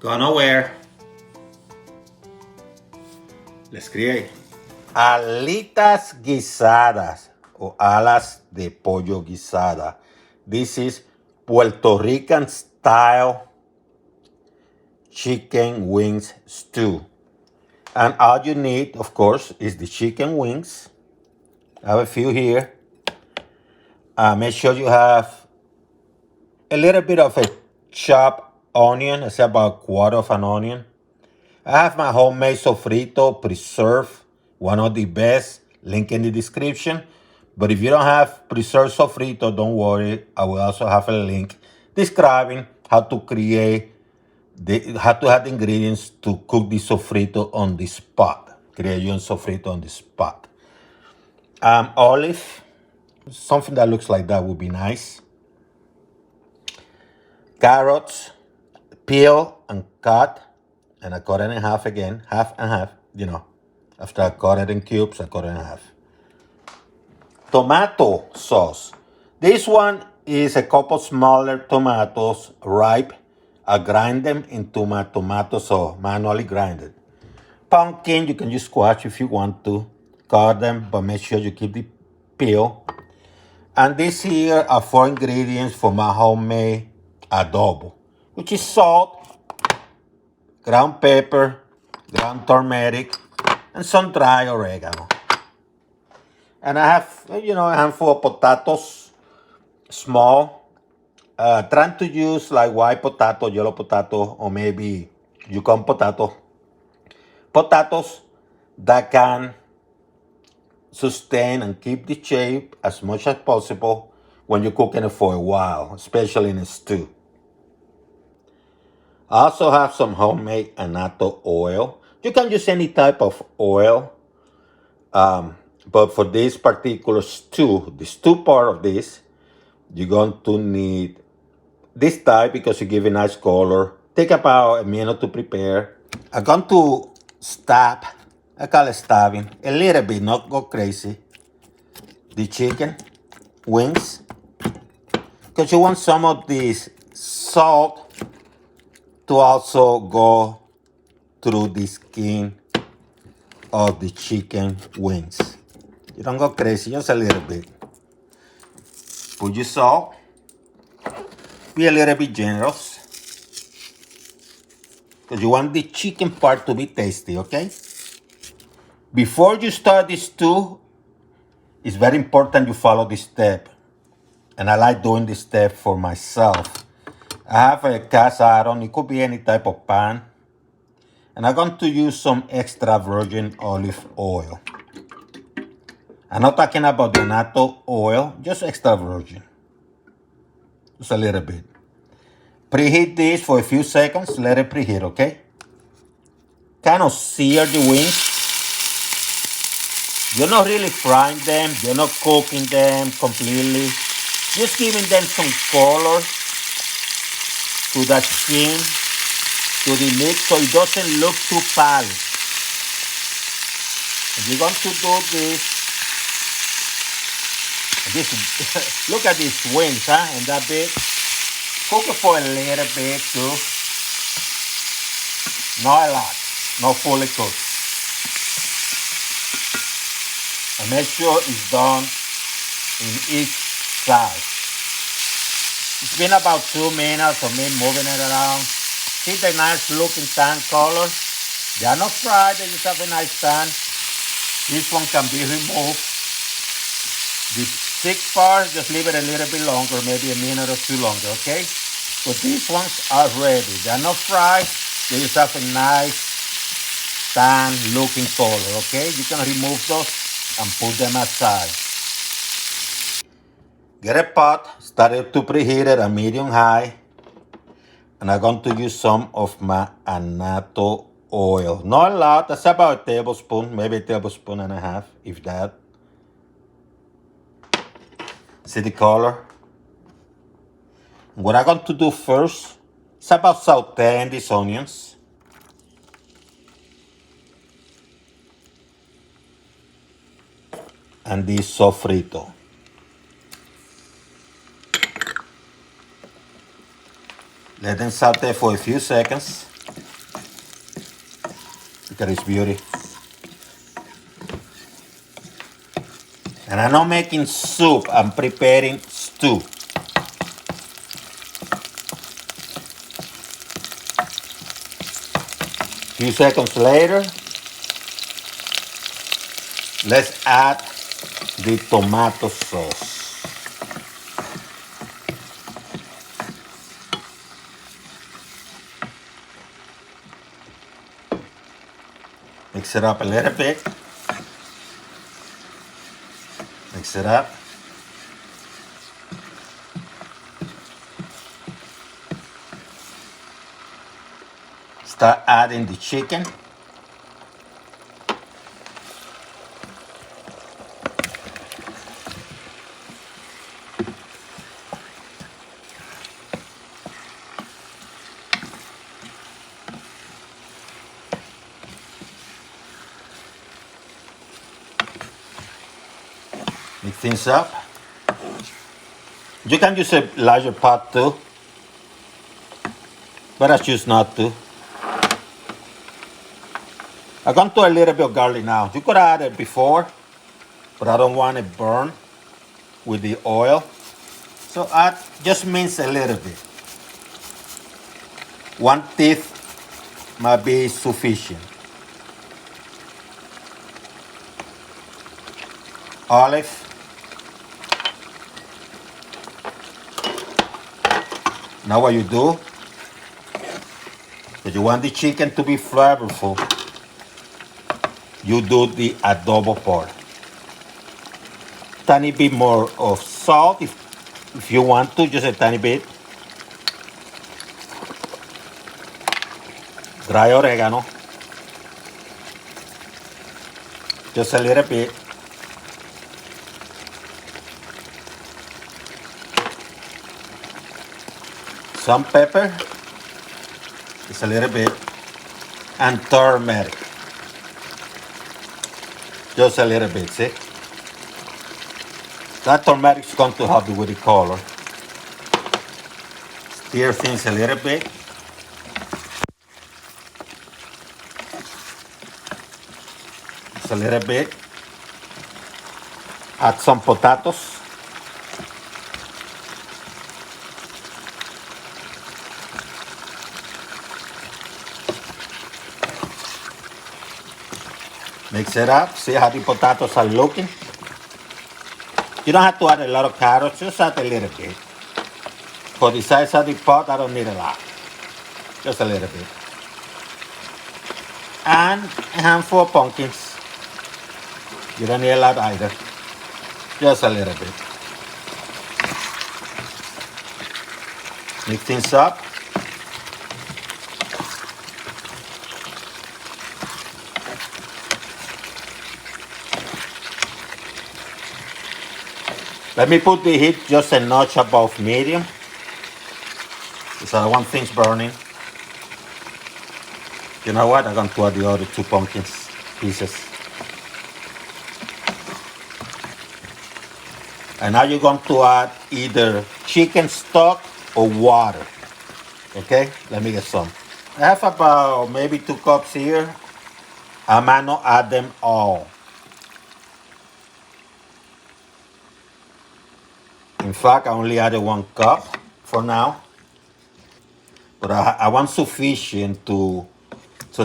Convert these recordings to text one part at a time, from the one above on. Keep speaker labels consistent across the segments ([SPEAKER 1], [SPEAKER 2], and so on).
[SPEAKER 1] Go nowhere. Let's create. Alitas guisadas o alas de pollo guisada. This is Puerto Rican style chicken wings stew. And all you need, of course, is the chicken wings. I have a few here. Make sure you have a little bit of a chopped onion. It's about a quarter of an onion. I have my homemade sofrito preserved, one of the best, link in the description. But if you don't have preserved sofrito, don't worry. I will also have a link describing how to create how to have the ingredients to cook the sofrito on the spot. Create your sofrito on the spot. Olive, something that looks like that would be nice. Carrots, peel and cut. And I cut it in half again, half and half, After I cut it in cubes, I cut it in half. Tomato sauce. This one is a couple smaller tomatoes, ripe. I grind them into my tomato sauce, manually grinded. Pumpkin, you can use squash if you want to. Cut them, but make sure you keep the peel. And this here are 4 ingredients for my homemade adobo, which is salt, ground pepper, ground turmeric, and some dry oregano. And I have, a handful of potatoes, small. Trying to use like white potato, yellow potato, or maybe Yukon potato. Potatoes that can sustain and keep the shape as much as possible when you're cooking it for a while, especially in a stew. I also have some homemade annatto oil. You can use any type of oil, but for this particular stew, the stew part of this, you're going to need this type because you give a nice color. Take about a minute to prepare. I'm going to stab, I call it stabbing, a little bit, not go crazy, the chicken wings, because you want some of this salt to also go through the skin of the chicken wings. You don't go crazy, just a little bit. Put your salt. Be a little bit generous, because you want the chicken part to be tasty, okay? Before you start this stew, it's very important you follow this step. And I like doing this step for myself. I have a cast iron, it could be any type of pan. And I'm going to use some extra virgin olive oil. I'm not talking about the natto oil, just extra virgin. Just a little bit. Preheat this for a few seconds, let it preheat, okay? Kind of sear the wings. You're not really frying them, you're not cooking them completely. Just giving them some color to the skin, to the meat, so it doesn't look too pale. If you're going to do this, look at these wings, and that big. Cook it for a little bit too. Not a lot, not fully cooked. And make sure it's done in each side. It's been about 2 minutes of me moving it around. See the nice looking tan color? They are not fried, they just have a nice tan. This one can be removed. The thick part, just leave it a little bit longer, maybe a minute or 2 longer, okay? But these ones are ready. They are not fried, they just have a nice tan looking color, okay? You can remove those and put them aside. Get a pot, start it to preheat it at medium high. And I'm going to use some of my annatto oil. Not a lot, that's about a tablespoon, maybe a tablespoon and a half, if that. See the color? What I'm going to do first is about sauteing these onions. And this sofrito. Let them saute for a few seconds. Look at this beauty. And I'm not making soup, I'm preparing stew. Few seconds later, let's add the tomato sauce. Mix it up a little bit. Mix it up. Start adding the chicken. Mix things up. You can use a larger pot too, but I choose not to. I'm going to do a little bit of garlic now. You could add it before, but I don't want it burn with the oil. So add, just mince a little bit. 1 teeth might be sufficient. Olive. Now what you do, if you want the chicken to be flavorful, you do the adobo part. Tiny bit more of salt if you want to, just a tiny bit. Dry oregano, just a little bit. Some pepper, just a little bit, and turmeric, just a little bit, see? That turmeric is going to help you with the color. Stir things a little bit. Just a little bit. Add some potatoes. Mix it up. See how the potatoes are looking? You don't have to add a lot of carrots, just add a little bit. For the size of the pot, I don't need a lot. Just a little bit. And a handful of pumpkins. You don't need a lot either. Just a little bit. Mix things up. Let me put the heat just a notch above medium, because I don't want things burning. You know what? I'm going to add the other 2 pumpkins pieces. And now you're going to add either chicken stock or water. Okay? Let me get some. I have about maybe 2 cups here. I might not add them all. In fact, I only added 1 cup for now. But I want sufficient so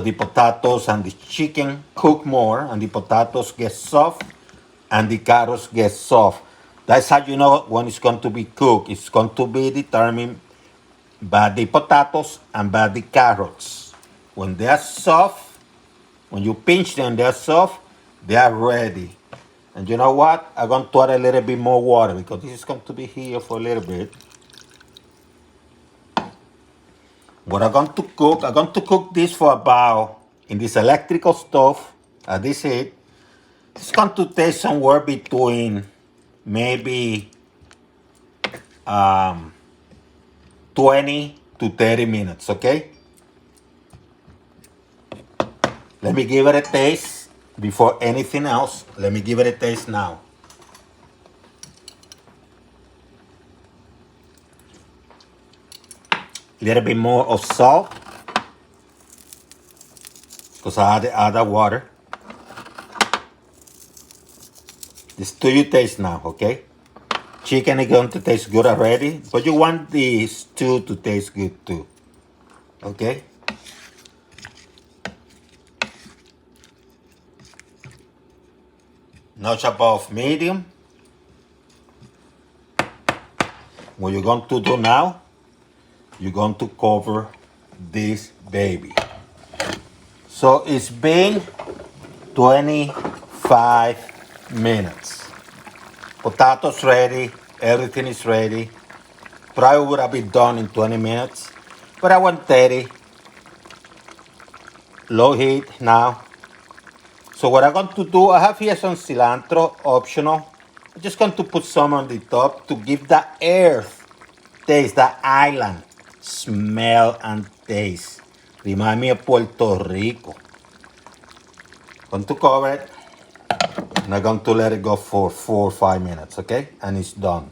[SPEAKER 1] the potatoes and the chicken cook more, and the potatoes get soft, and the carrots get soft. That's how you know when it's going to be cooked. It's going to be determined by the potatoes and by the carrots. When they are soft, when you pinch them, they're soft, they are ready. And you know what? I'm going to add a little bit more water, because this is going to be here for a little bit. What I'm going to cook this for about, in this electrical stove, at this heat, it's going to take somewhere between maybe 20 to 30 minutes, okay? Let me give it a taste before anything else. Let me give it a taste now. A little bit more of salt, because I add the water. This to your taste now, okay? Chicken is going to taste good already, but you want the stew to taste good too, okay? Notch above medium. What you're going to do now, you're going to cover this baby. So it's been 25 minutes. Potatoes ready, everything is ready. Probably would have been done in 20 minutes, but I went 30. Low heat now. So what I'm going to do, I have here some cilantro, optional. I'm just going to put some on the top to give the earth taste, the island smell and taste. Remind me of Puerto Rico. Going to cover it, and I'm going to let it go for 4 or 5 minutes, okay? And it's done.